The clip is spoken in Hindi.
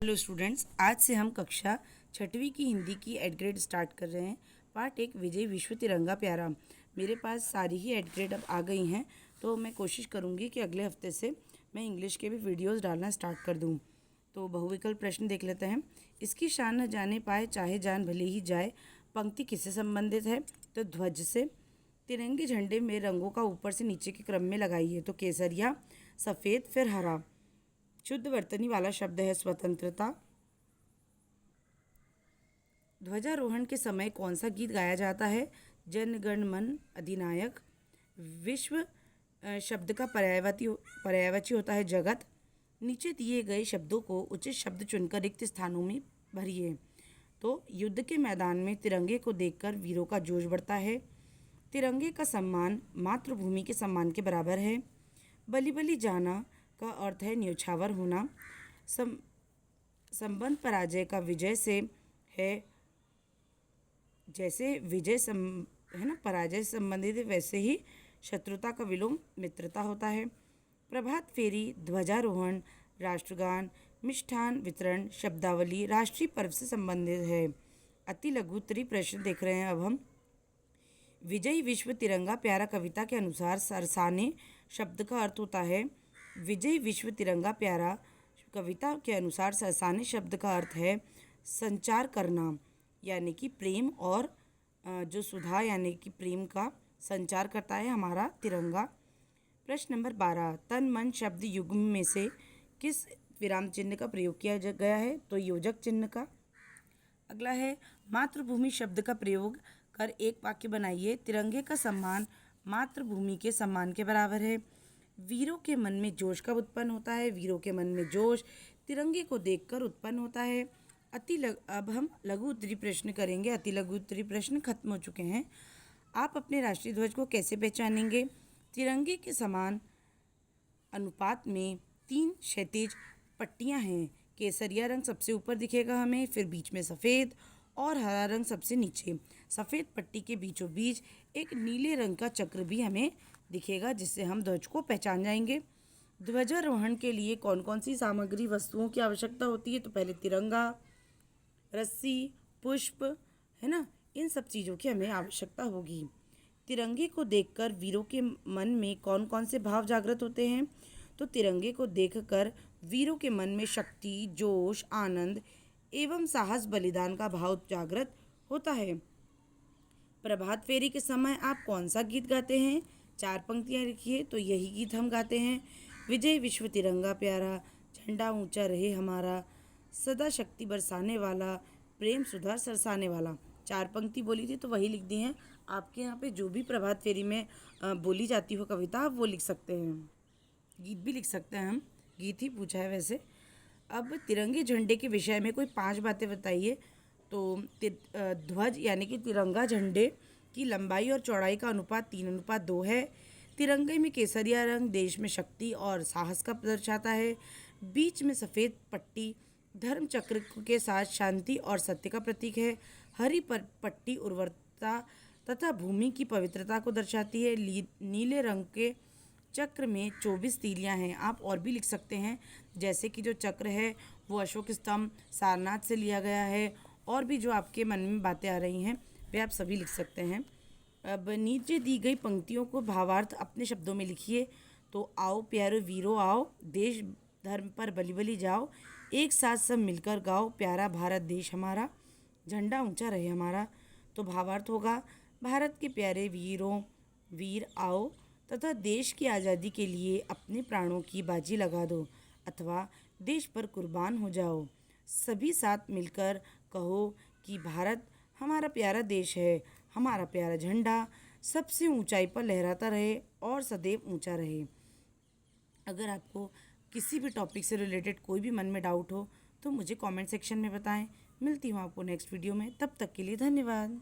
हेलो स्टूडेंट्स, आज से हम कक्षा छठवीं की हिंदी की एड ग्रेड स्टार्ट कर रहे हैं। पार्ट 1 विजय विश्व तिरंगा प्यारा। मेरे पास सारी ही एड ग्रेड अब आ गई हैं, तो मैं कोशिश करूंगी कि अगले हफ्ते से मैं इंग्लिश के भी वीडियोस डालना स्टार्ट कर दूं। तो बहुविकल्प प्रश्न देख लेते हैं। इसकी शान न जाने पाए चाहे जान भले ही जाए, पंक्ति किससे संबंधित है? तो ध्वज से। तिरंगे झंडे में रंगों का ऊपर से नीचे के क्रम में लगाइए। तो केसरिया, सफ़ेद, फिर हरा। शुद्ध वर्तनी वाला शब्द है स्वतंत्रता। ध्वजारोहण के समय कौन सा गीत गाया जाता है? जन गण मन अधिनायक। विश्व शब्द का पर्यायवाची होता है जगत। नीचे दिए गए शब्दों को उचित शब्द चुनकर रिक्त स्थानों में भरिए। तो युद्ध के मैदान में तिरंगे को देखकर वीरों का जोश बढ़ता है। तिरंगे का सम्मान मातृभूमि के सम्मान के बराबर है। बलि बलि जाना का अर्थ है न्यौछावर होना। संबंध पराजय का विजय से है। जैसे विजय है ना, पराजय से संबंधित है, वैसे ही शत्रुता का विलोम मित्रता होता है। प्रभात फेरी, ध्वजारोहण, राष्ट्रगान, मिष्ठान वितरण, शब्दावली राष्ट्रीय पर्व से संबंधित है। अति लघु उत्तरी प्रश्न देख रहे हैं अब हम। विजय विश्व तिरंगा प्यारा कविता के अनुसार सरसाने शब्द का अर्थ होता है। विजय विश्व तिरंगा प्यारा कविता के अनुसार सरसाने शब्द का अर्थ है संचार करना, यानी कि प्रेम और जो सुधा यानी कि प्रेम का संचार करता है हमारा तिरंगा। प्रश्न नंबर 12, तन मन शब्द युग्म में से किस विराम चिन्ह का प्रयोग किया गया है? तो योजक चिन्ह का। अगला है मातृभूमि शब्द का प्रयोग कर एक वाक्य बनाइए। तिरंगे का सम्मान मातृभूमि के सम्मान के बराबर है। वीरों के मन में जोश कब उत्पन्न होता है? वीरों के मन में जोश तिरंगे को देखकर उत्पन्न होता है। अब हम लघु उत्तरी प्रश्न करेंगे। अति लघु उत्तरी प्रश्न खत्म हो चुके हैं। आप अपने राष्ट्रीय ध्वज को कैसे पहचानेंगे? तिरंगे के समान अनुपात में 3 क्षैतिज पट्टियां हैं। केसरिया रंग सबसे ऊपर दिखेगा हमें, फिर बीच में सफ़ेद और हरा रंग सबसे नीचे। सफ़ेद पट्टी के बीचों बीच एक नीले रंग का चक्र भी हमें दिखेगा, जिससे हम ध्वज को पहचान जाएंगे। ध्वजारोहण के लिए कौन कौन सी सामग्री वस्तुओं की आवश्यकता होती है? तो पहले तिरंगा, रस्सी, पुष्प, है ना, इन सब चीज़ों की हमें आवश्यकता होगी। तिरंगे को देखकर वीरों के मन में कौन कौन से भाव जागृत होते हैं? तो तिरंगे को देखकर वीरों के मन में शक्ति, जोश, आनंद एवं साहस, बलिदान का भाव जागृत होता है। प्रभात फेरी के समय आप कौन सा गीत गाते हैं? 4 पंक्तियाँ लिखिए। तो यही गीत हम गाते हैं। विजय विश्व तिरंगा प्यारा, झंडा ऊंचा रहे हमारा, सदा शक्ति बरसाने वाला, प्रेम सुधा सरसाने वाला। 4 पंक्ति बोली थी तो वही लिख दी हैं। आपके यहाँ पे जो भी प्रभात फेरी में बोली जाती हो कविता, आप वो लिख सकते हैं। गीत भी लिख सकते हैं हम, गीत ही पूछा है वैसे। अब तिरंगे झंडे के विषय में कोई 5 बातें बताइए। तो ध्वज यानी कि तिरंगा झंडे की लंबाई और चौड़ाई का अनुपात 3:2 है। तिरंगे में केसरिया रंग देश में शक्ति और साहस का दर्शाता है। बीच में सफ़ेद पट्टी धर्म चक्र के साथ शांति और सत्य का प्रतीक है। हरी पट्टी उर्वरता तथा भूमि की पवित्रता को दर्शाती है। नीले रंग के चक्र में 24 तीलियां हैं। आप और भी लिख सकते हैं, जैसे कि जो चक्र है वो अशोक स्तंभ सारनाथ से लिया गया है। और भी जो आपके मन में बातें आ रही हैं वे आप सभी लिख सकते हैं। अब नीचे दी गई पंक्तियों को भावार्थ अपने शब्दों में लिखिए। तो आओ प्यारे वीरों आओ, देश धर्म पर बलि बलि जाओ, एक साथ सब मिलकर गाओ, प्यारा भारत देश हमारा, झंडा ऊंचा रहे हमारा। तो भावार्थ होगा, भारत के प्यारे वीर आओ तथा देश की आज़ादी के लिए अपने प्राणों की बाजी लगा दो अथवा देश पर कुर्बान हो जाओ। सभी साथ मिलकर कहो कि भारत हमारा प्यारा देश है, हमारा प्यारा झंडा सबसे ऊंचाई पर लहराता रहे और सदैव ऊंचा रहे। अगर आपको किसी भी टॉपिक से रिलेटेड कोई भी मन में डाउट हो तो मुझे कमेंट सेक्शन में बताएं। मिलती हूँ आपको नेक्स्ट वीडियो में, तब तक के लिए धन्यवाद।